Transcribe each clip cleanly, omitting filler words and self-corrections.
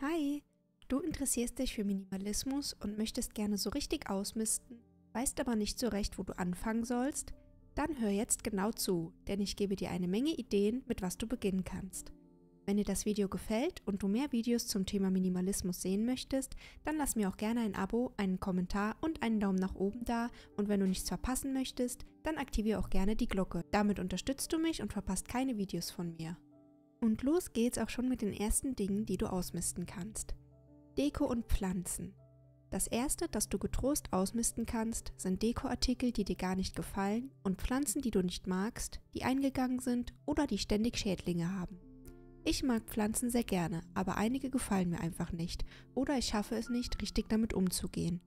Hi, du interessierst dich für Minimalismus und möchtest gerne so richtig ausmisten, weißt aber nicht so recht, wo du anfangen sollst? Dann hör jetzt genau zu, denn ich gebe dir eine Menge Ideen, mit was du beginnen kannst. Wenn dir das Video gefällt und du mehr Videos zum Thema Minimalismus sehen möchtest, dann lass mir auch gerne ein Abo, einen Kommentar und einen Daumen nach oben da, und wenn du nichts verpassen möchtest, dann aktiviere auch gerne die Glocke. Damit unterstützt du mich und verpasst keine Videos von mir. Und los geht's auch schon mit den ersten Dingen, die du ausmisten kannst. Deko und Pflanzen. Das erste, das du getrost ausmisten kannst, sind Dekoartikel, die dir gar nicht gefallen, und Pflanzen, die du nicht magst, die eingegangen sind oder die ständig Schädlinge haben. Ich mag Pflanzen sehr gerne, aber einige gefallen mir einfach nicht oder ich schaffe es nicht, richtig damit umzugehen.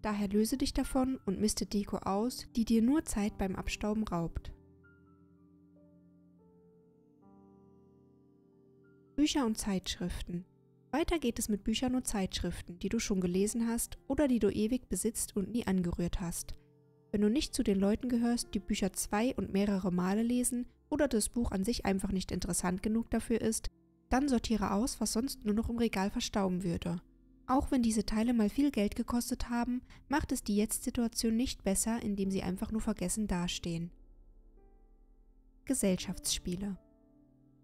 Daher löse dich davon und miste Deko aus, die dir nur Zeit beim Abstauben raubt. Bücher und Zeitschriften. Weiter geht es mit Büchern und Zeitschriften, die du schon gelesen hast oder die du ewig besitzt und nie angerührt hast. Wenn du nicht zu den Leuten gehörst, die Bücher 2 und mehrere Male lesen oder das Buch an sich einfach nicht interessant genug dafür ist, dann sortiere aus, was sonst nur noch im Regal verstauben würde. Auch wenn diese Teile mal viel Geld gekostet haben, macht es die Jetzt-Situation nicht besser, indem sie einfach nur vergessen dastehen. Gesellschaftsspiele.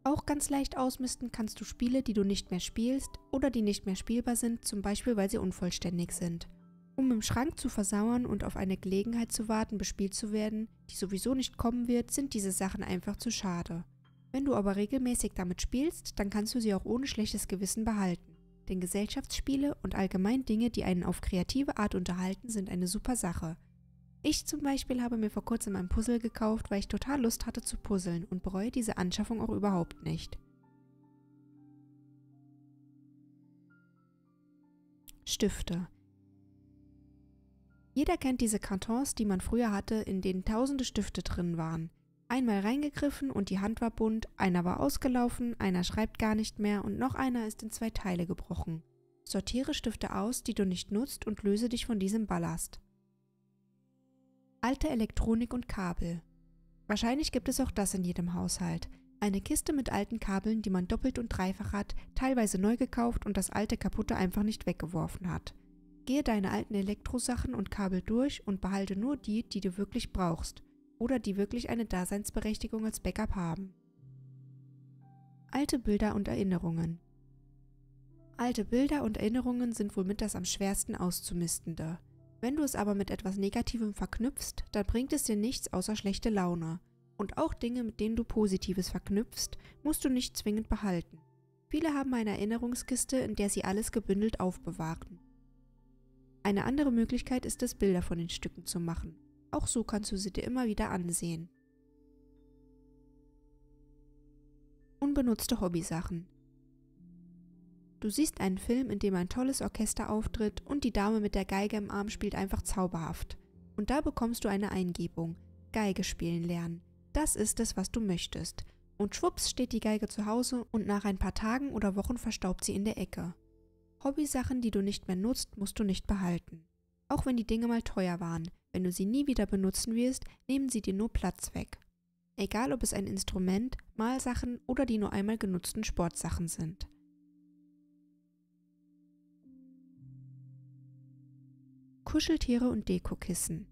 Auch ganz leicht ausmisten kannst du Spiele, die du nicht mehr spielst oder die nicht mehr spielbar sind, zum Beispiel weil sie unvollständig sind. Um im Schrank zu versauern und auf eine Gelegenheit zu warten, bespielt zu werden, die sowieso nicht kommen wird, sind diese Sachen einfach zu schade. Wenn du aber regelmäßig damit spielst, dann kannst du sie auch ohne schlechtes Gewissen behalten. Denn Gesellschaftsspiele und allgemein Dinge, die einen auf kreative Art unterhalten, sind eine super Sache. Ich zum Beispiel habe mir vor kurzem ein Puzzle gekauft, weil ich total Lust hatte zu puzzeln und bereue diese Anschaffung auch überhaupt nicht. Stifte. Jeder kennt diese Kartons, die man früher hatte, in denen tausende Stifte drin waren. Einmal reingegriffen und die Hand war bunt, einer war ausgelaufen, einer schreibt gar nicht mehr und noch einer ist in 2 Teile gebrochen. Sortiere Stifte aus, die du nicht nutzt, und löse dich von diesem Ballast. Alte Elektronik und Kabel. Wahrscheinlich gibt es auch das in jedem Haushalt. Eine Kiste mit alten Kabeln, die man doppelt und dreifach hat, teilweise neu gekauft und das alte kaputte einfach nicht weggeworfen hat. Gehe deine alten Elektrosachen und Kabel durch und behalte nur die, die du wirklich brauchst oder die wirklich eine Daseinsberechtigung als Backup haben. Alte Bilder und Erinnerungen. Alte Bilder und Erinnerungen sind wohl mit das am schwersten auszumistende. Wenn du es aber mit etwas Negativem verknüpfst, dann bringt es dir nichts außer schlechte Laune. Und auch Dinge, mit denen du Positives verknüpfst, musst du nicht zwingend behalten. Viele haben eine Erinnerungskiste, in der sie alles gebündelt aufbewahren. Eine andere Möglichkeit ist es, Bilder von den Stücken zu machen. Auch so kannst du sie dir immer wieder ansehen. Unbenutzte Hobbysachen. Du siehst einen Film, in dem ein tolles Orchester auftritt und die Dame mit der Geige im Arm spielt einfach zauberhaft. Und da bekommst du eine Eingebung: Geige spielen lernen. Das ist es, was du möchtest. Und schwupps steht die Geige zu Hause und nach ein paar Tagen oder Wochen verstaubt sie in der Ecke. Hobbysachen, die du nicht mehr nutzt, musst du nicht behalten. Auch wenn die Dinge mal teuer waren, wenn du sie nie wieder benutzen wirst, nehmen sie dir nur Platz weg. Egal ob es ein Instrument, Malsachen oder die nur einmal genutzten Sportsachen sind. Kuscheltiere und Dekokissen.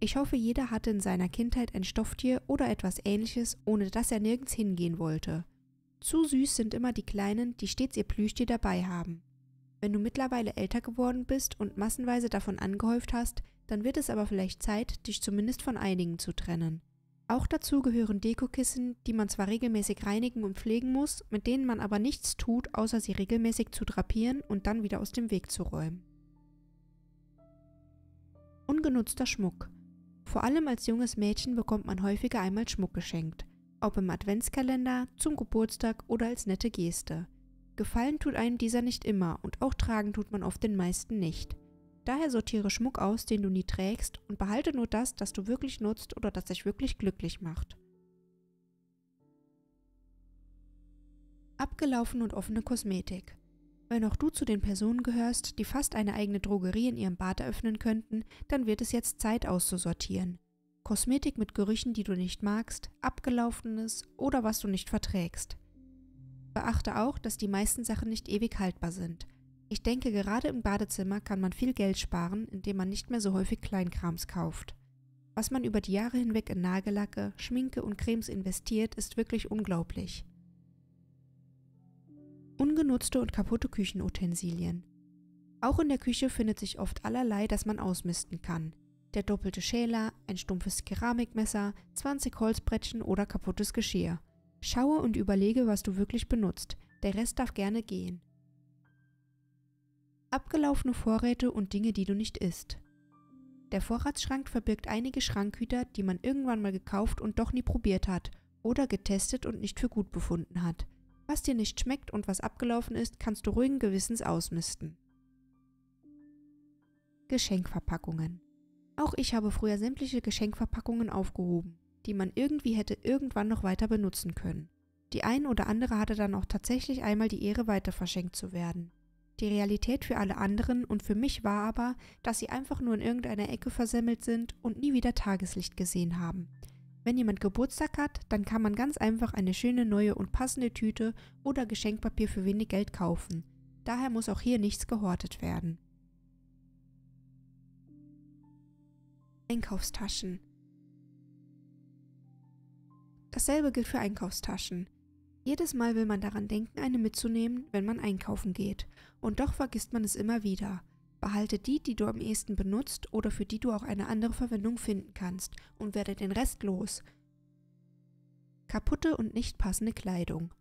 Ich hoffe, jeder hatte in seiner Kindheit ein Stofftier oder etwas Ähnliches, ohne das er nirgends hingehen wollte. Zu süß sind immer die Kleinen, die stets ihr Plüschtier dabei haben. Wenn du mittlerweile älter geworden bist und massenweise davon angehäuft hast, dann wird es aber vielleicht Zeit, dich zumindest von einigen zu trennen. Auch dazu gehören Dekokissen, die man zwar regelmäßig reinigen und pflegen muss, mit denen man aber nichts tut, außer sie regelmäßig zu drapieren und dann wieder aus dem Weg zu räumen. Ungenutzter Schmuck. Vor allem als junges Mädchen bekommt man häufiger einmal Schmuck geschenkt, ob im Adventskalender, zum Geburtstag oder als nette Geste. Gefallen tut einem dieser nicht immer und auch tragen tut man oft den meisten nicht. Daher sortiere Schmuck aus, den du nie trägst, und behalte nur das, das du wirklich nutzt oder das dich wirklich glücklich macht. Abgelaufen und offene Kosmetik. Wenn auch du zu den Personen gehörst, die fast eine eigene Drogerie in ihrem Bad eröffnen könnten, dann wird es jetzt Zeit auszusortieren. Kosmetik mit Gerüchen, die du nicht magst, abgelaufenes oder was du nicht verträgst. Beachte auch, dass die meisten Sachen nicht ewig haltbar sind. Ich denke, gerade im Badezimmer kann man viel Geld sparen, indem man nicht mehr so häufig Kleinkrams kauft. Was man über die Jahre hinweg in Nagellacke, Schminke und Cremes investiert, ist wirklich unglaublich. Ungenutzte und kaputte Küchenutensilien. Auch in der Küche findet sich oft allerlei, das man ausmisten kann. Der doppelte Schäler, ein stumpfes Keramikmesser, 20 Holzbrettchen oder kaputtes Geschirr. Schaue und überlege, was du wirklich benutzt. Der Rest darf gerne gehen. Abgelaufene Vorräte und Dinge, die du nicht isst. Der Vorratsschrank verbirgt einige Schrankhüter, die man irgendwann mal gekauft und doch nie probiert hat oder getestet und nicht für gut befunden hat. Was dir nicht schmeckt und was abgelaufen ist, kannst du ruhigen Gewissens ausmisten. Geschenkverpackungen. Auch ich habe früher sämtliche Geschenkverpackungen aufgehoben, die man irgendwie hätte irgendwann noch weiter benutzen können. Die ein oder andere hatte dann auch tatsächlich einmal die Ehre, weiter verschenkt zu werden. Die Realität für alle anderen und für mich war aber, dass sie einfach nur in irgendeiner Ecke versemmelt sind und nie wieder Tageslicht gesehen haben. Wenn jemand Geburtstag hat, dann kann man ganz einfach eine schöne neue und passende Tüte oder Geschenkpapier für wenig Geld kaufen. Daher muss auch hier nichts gehortet werden. Einkaufstaschen. Dasselbe gilt für Einkaufstaschen. Jedes Mal will man daran denken, eine mitzunehmen, wenn man einkaufen geht. Und doch vergisst man es immer wieder. Behalte die, die du am ehesten benutzt oder für die du auch eine andere Verwendung finden kannst und werde den Rest los. Kaputte und nicht passende Kleidung.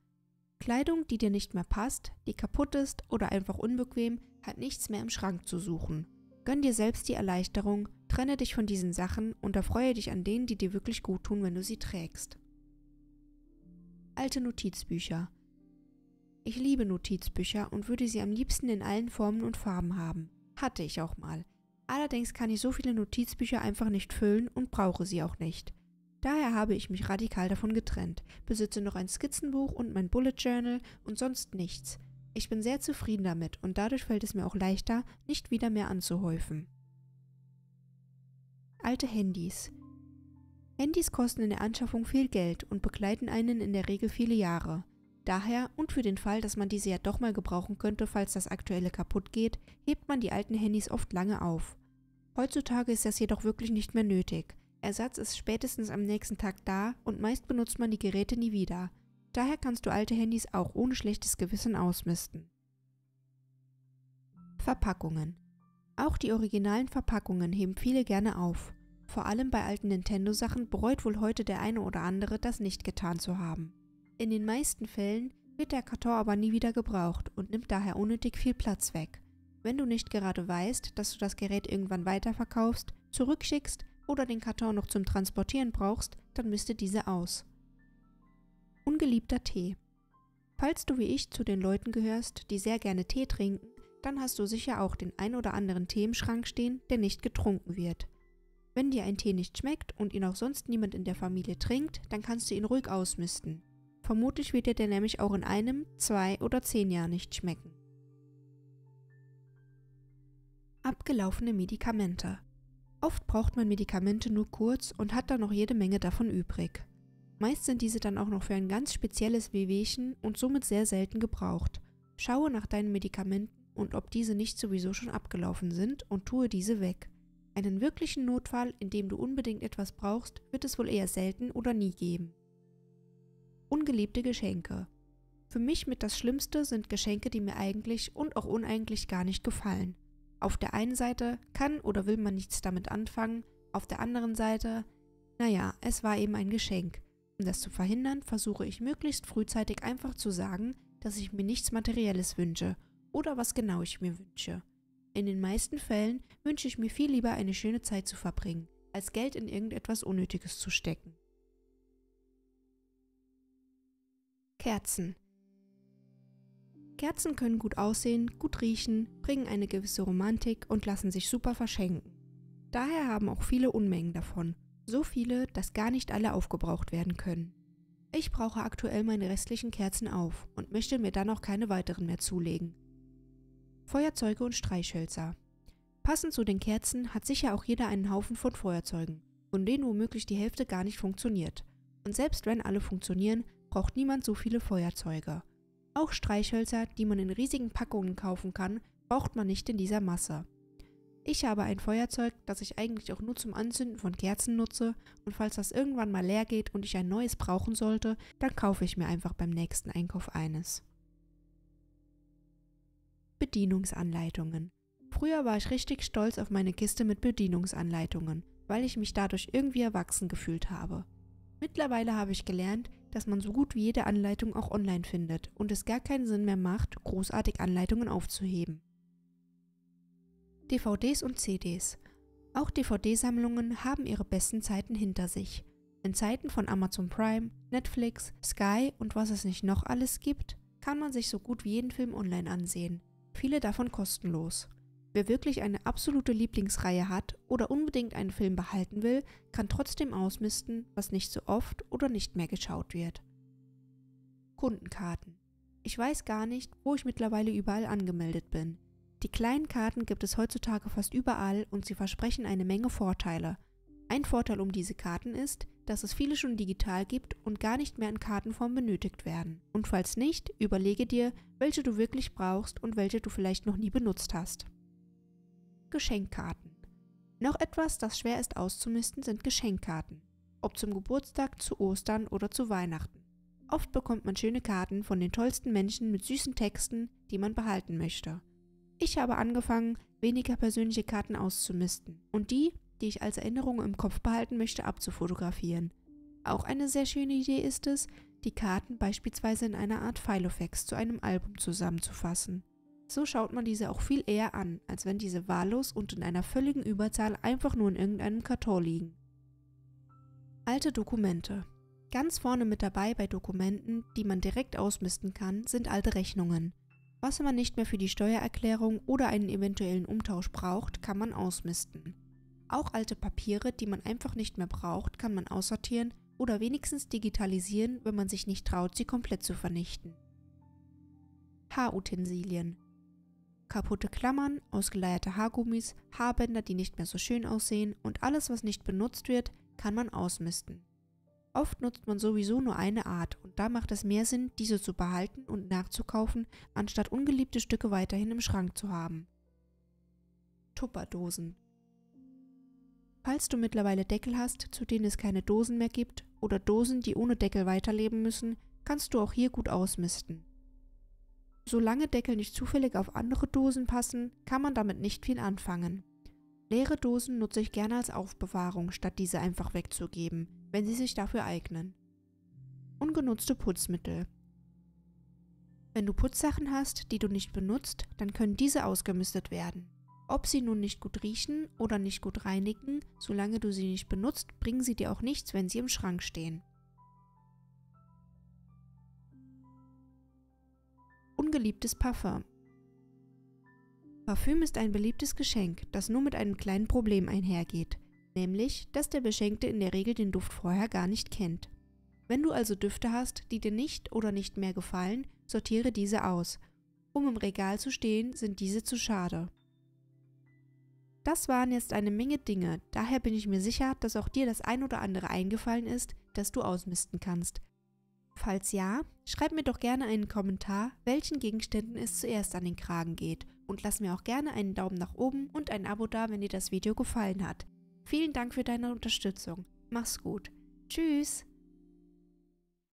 Kleidung, die dir nicht mehr passt, die kaputt ist oder einfach unbequem, hat nichts mehr im Schrank zu suchen. Gönn dir selbst die Erleichterung, trenne dich von diesen Sachen und erfreue dich an denen, die dir wirklich gut tun, wenn du sie trägst. Alte Notizbücher. Ich liebe Notizbücher und würde sie am liebsten in allen Formen und Farben haben. Hatte ich auch mal. Allerdings kann ich so viele Notizbücher einfach nicht füllen und brauche sie auch nicht. Daher habe ich mich radikal davon getrennt, besitze noch ein Skizzenbuch und mein Bullet Journal und sonst nichts. Ich bin sehr zufrieden damit und dadurch fällt es mir auch leichter, nicht wieder mehr anzuhäufen. Alte Handys. Handys kosten in der Anschaffung viel Geld und begleiten einen in der Regel viele Jahre. Daher und für den Fall, dass man diese ja doch mal gebrauchen könnte, falls das aktuelle kaputt geht, hebt man die alten Handys oft lange auf. Heutzutage ist das jedoch wirklich nicht mehr nötig. Ersatz ist spätestens am nächsten Tag da und meist benutzt man die Geräte nie wieder. Daher kannst du alte Handys auch ohne schlechtes Gewissen ausmisten. Verpackungen. Auch die originalen Verpackungen heben viele gerne auf. Vor allem bei alten Nintendo-Sachen bereut wohl heute der eine oder andere, das nicht getan zu haben. In den meisten Fällen wird der Karton aber nie wieder gebraucht und nimmt daher unnötig viel Platz weg. Wenn du nicht gerade weißt, dass du das Gerät irgendwann weiterverkaufst, zurückschickst oder den Karton noch zum Transportieren brauchst, dann miste diese aus. Ungeliebter Tee. Falls du wie ich zu den Leuten gehörst, die sehr gerne Tee trinken, dann hast du sicher auch den ein oder anderen Tee im Schrank stehen, der nicht getrunken wird. Wenn dir ein Tee nicht schmeckt und ihn auch sonst niemand in der Familie trinkt, dann kannst du ihn ruhig ausmisten. Vermutlich wird dir der nämlich auch in 1, 2 oder 10 Jahren nicht schmecken. Abgelaufene Medikamente. Oft braucht man Medikamente nur kurz und hat dann noch jede Menge davon übrig. Meist sind diese dann auch noch für ein ganz spezielles Wehwehchen und somit sehr selten gebraucht. Schaue nach deinen Medikamenten und ob diese nicht sowieso schon abgelaufen sind und tue diese weg. Einen wirklichen Notfall, in dem du unbedingt etwas brauchst, wird es wohl eher selten oder nie geben. Ungeliebte Geschenke. Für mich mit das Schlimmste sind Geschenke, die mir eigentlich und auch uneigentlich gar nicht gefallen. Auf der einen Seite kann oder will man nichts damit anfangen, auf der anderen Seite, naja, es war eben ein Geschenk. Um das zu verhindern, versuche ich möglichst frühzeitig einfach zu sagen, dass ich mir nichts Materielles wünsche oder was genau ich mir wünsche. In den meisten Fällen wünsche ich mir viel lieber eine schöne Zeit zu verbringen, als Geld in irgendetwas Unnötiges zu stecken. Kerzen. Kerzen können gut aussehen, gut riechen, bringen eine gewisse Romantik und lassen sich super verschenken. Daher haben auch viele Unmengen davon. So viele, dass gar nicht alle aufgebraucht werden können. Ich brauche aktuell meine restlichen Kerzen auf und möchte mir dann auch keine weiteren mehr zulegen. Feuerzeuge und Streichhölzer. Passend zu den Kerzen hat sicher auch jeder einen Haufen von Feuerzeugen, von denen womöglich die Hälfte gar nicht funktioniert. Und selbst wenn alle funktionieren, braucht niemand so viele Feuerzeuge. Auch Streichhölzer, die man in riesigen Packungen kaufen kann, braucht man nicht in dieser Masse. Ich habe ein Feuerzeug, das ich eigentlich auch nur zum Anzünden von Kerzen nutze, und falls das irgendwann mal leer geht und ich ein neues brauchen sollte, dann kaufe ich mir einfach beim nächsten Einkauf eines. Bedienungsanleitungen. Früher war ich richtig stolz auf meine Kiste mit Bedienungsanleitungen, weil ich mich dadurch irgendwie erwachsen gefühlt habe. Mittlerweile habe ich gelernt, dass man so gut wie jede Anleitung auch online findet und es gar keinen Sinn mehr macht, großartig Anleitungen aufzuheben. DVDs und CDs. Auch DVD-Sammlungen haben ihre besten Zeiten hinter sich. In Zeiten von Amazon Prime, Netflix, Sky und was es nicht noch alles gibt, kann man sich so gut wie jeden Film online ansehen. Viele davon kostenlos. Wer wirklich eine absolute Lieblingsreihe hat oder unbedingt einen Film behalten will, kann trotzdem ausmisten, was nicht so oft oder nicht mehr geschaut wird. Kundenkarten. Ich weiß gar nicht, wo ich mittlerweile überall angemeldet bin. Die kleinen Karten gibt es heutzutage fast überall und sie versprechen eine Menge Vorteile. Ein Vorteil um diese Karten ist, dass es viele schon digital gibt und gar nicht mehr in Kartenform benötigt werden. Und falls nicht, überlege dir, welche du wirklich brauchst und welche du vielleicht noch nie benutzt hast. Geschenkkarten. Noch etwas, das schwer ist auszumisten, sind Geschenkkarten. Ob zum Geburtstag, zu Ostern oder zu Weihnachten. Oft bekommt man schöne Karten von den tollsten Menschen mit süßen Texten, die man behalten möchte. Ich habe angefangen, weniger persönliche Karten auszumisten und die ich als Erinnerung im Kopf behalten möchte, abzufotografieren. Auch eine sehr schöne Idee ist es, die Karten beispielsweise in einer Art Filofax zu einem Album zusammenzufassen. So schaut man diese auch viel eher an, als wenn diese wahllos und in einer völligen Überzahl einfach nur in irgendeinem Karton liegen. Alte Dokumente. Ganz vorne mit dabei bei Dokumenten, die man direkt ausmisten kann, sind alte Rechnungen. Was man nicht mehr für die Steuererklärung oder einen eventuellen Umtausch braucht, kann man ausmisten. Auch alte Papiere, die man einfach nicht mehr braucht, kann man aussortieren oder wenigstens digitalisieren, wenn man sich nicht traut, sie komplett zu vernichten. Haarutensilien. Kaputte Klammern, ausgeleierte Haargummis, Haarbänder, die nicht mehr so schön aussehen und alles, was nicht benutzt wird, kann man ausmisten. Oft nutzt man sowieso nur eine Art und da macht es mehr Sinn, diese zu behalten und nachzukaufen, anstatt ungeliebte Stücke weiterhin im Schrank zu haben. Tupperdosen. Falls du mittlerweile Deckel hast, zu denen es keine Dosen mehr gibt, oder Dosen, die ohne Deckel weiterleben müssen, kannst du auch hier gut ausmisten. Solange Deckel nicht zufällig auf andere Dosen passen, kann man damit nicht viel anfangen. Leere Dosen nutze ich gerne als Aufbewahrung, statt diese einfach wegzugeben, wenn sie sich dafür eignen. Ungenutzte Putzmittel. Wenn du Putzsachen hast, die du nicht benutzt, dann können diese ausgemistet werden. Ob sie nun nicht gut riechen oder nicht gut reinigen, solange du sie nicht benutzt, bringen sie dir auch nichts, wenn sie im Schrank stehen. Ungeliebtes Parfum. Parfüm ist ein beliebtes Geschenk, das nur mit einem kleinen Problem einhergeht, nämlich, dass der Beschenkte in der Regel den Duft vorher gar nicht kennt. Wenn du also Düfte hast, die dir nicht oder nicht mehr gefallen, sortiere diese aus. Um im Regal zu stehen, sind diese zu schade. Das waren jetzt eine Menge Dinge, daher bin ich mir sicher, dass auch dir das ein oder andere eingefallen ist, das du ausmisten kannst. Falls ja, schreib mir doch gerne einen Kommentar, welchen Gegenständen es zuerst an den Kragen geht und lass mir auch gerne einen Daumen nach oben und ein Abo da, wenn dir das Video gefallen hat. Vielen Dank für deine Unterstützung. Mach's gut. Tschüss!